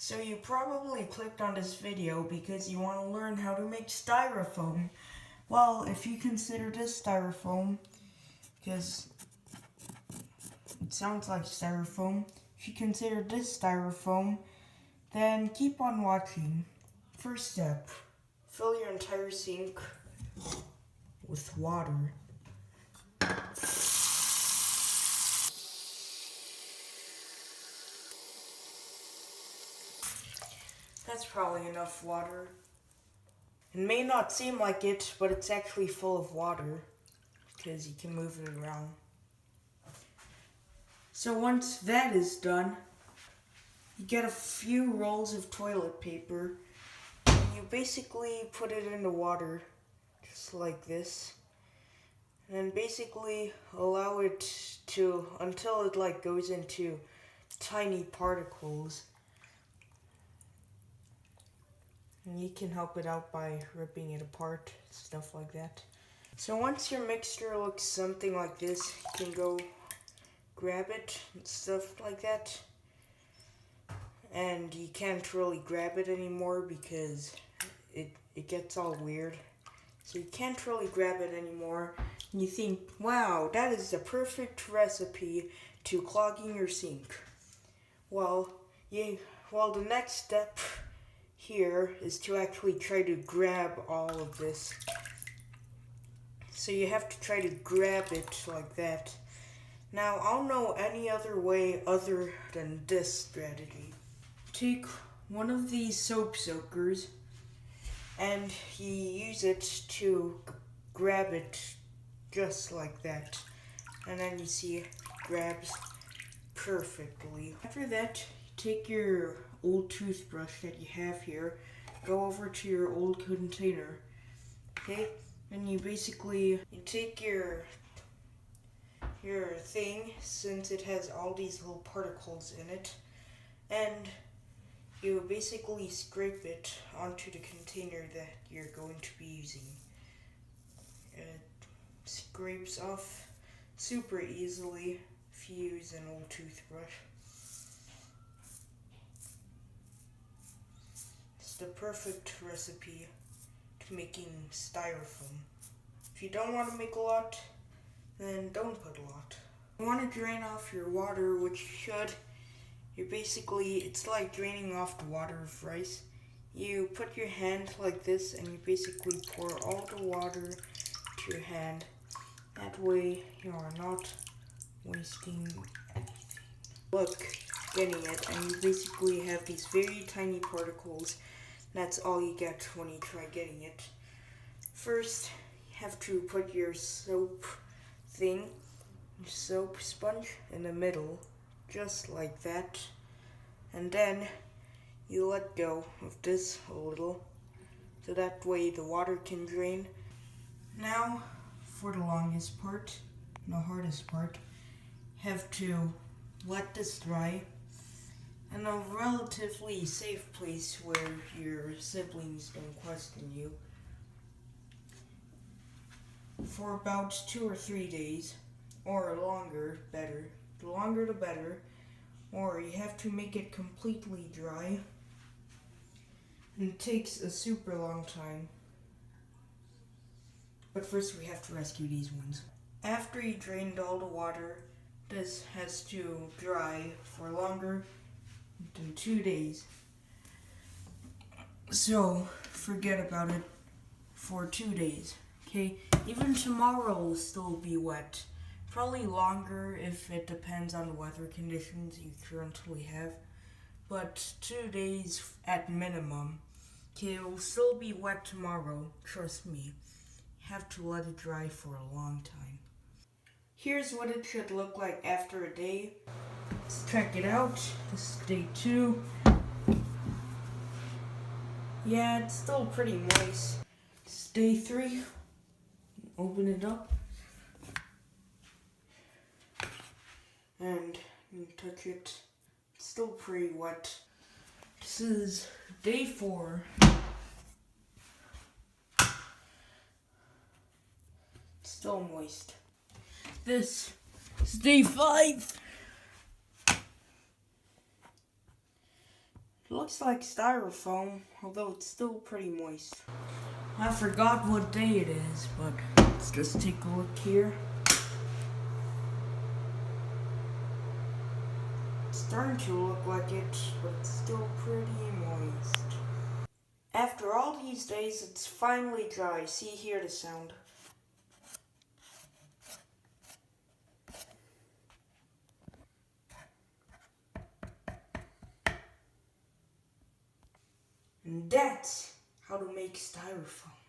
So you probably clicked on this video because you want to learn how to make styrofoam. Well, if you consider this styrofoam, because it sounds like styrofoam, if you consider this styrofoam, then keep on watching. First step, fill your entire sink with water. That's probably enough water. It may not seem like it, but it's actually full of water because you can move it around. So once that is done, you get a few rolls of toilet paper and you basically put it in the water just like this. And basically allow it to, until it goes into tiny particles. And you can help it out by ripping it apart, stuff like that. So once your mixture looks something like this, you can go grab it and stuff like that. And you can't really grab it anymore because it gets all weird. So you can't really grab it anymore. And you think, wow, that is the perfect recipe to clogging your sink. Well, the next step here is to actually try to grab all of this. So you have to try to grab it like that. Now, I don't know any other way other than this strategy. Take one of these soap soakers and you use it to grab it just like that. And then you see it grabs perfectly. After that, take your old toothbrush that you have here, go over to your old container, okay? And you take your thing, since it has all these little particles in it, and you basically scrape it onto the container that you're going to be using. It scrapes off super easily if you use an old toothbrush. It's the perfect recipe to making styrofoam. If you don't want to make a lot, then don't put a lot. You want to drain off your water, which it's like draining off the water of rice. You put your hand like this and you basically pour all the water to your hand. That way you are not wasting anything. Look, getting it, and you basically have these very tiny particles. That's all you get when you try getting it. First, you have to put your soap sponge in the middle, just like that. And then you let go of this a little, so that way the water can drain. Now, for the longest part, the hardest part, have to let this dry in a relatively safe place where your siblings don't question you for about 2 or 3 days, or longer, better. The longer the better, or you have to make it completely dry, and it takes a super long time. But first we have to rescue these ones. After you drained all the water, this has to dry for longer than 2 days. So forget about it for 2 days, okay? Even tomorrow will still be wet. Probably longer if it depends on the weather conditions you currently have. But 2 days at minimum. Okay, it will still be wet tomorrow, trust me. You have to let it dry for a long time. Here's what it should look like after a day. Let's check it out. This is day 2. Yeah, it's still pretty moist. This is day 3. Open it up. And you touch it. It's still pretty wet. This is day 4. Still moist. This is day 5. It looks like styrofoam, although it's still pretty moist. I forgot what day it is, but let's just take a look here. It's starting to look like it, but it's still pretty moist. After all these days, it's finally dry. See, hear the sound. And that's how to make styrofoam.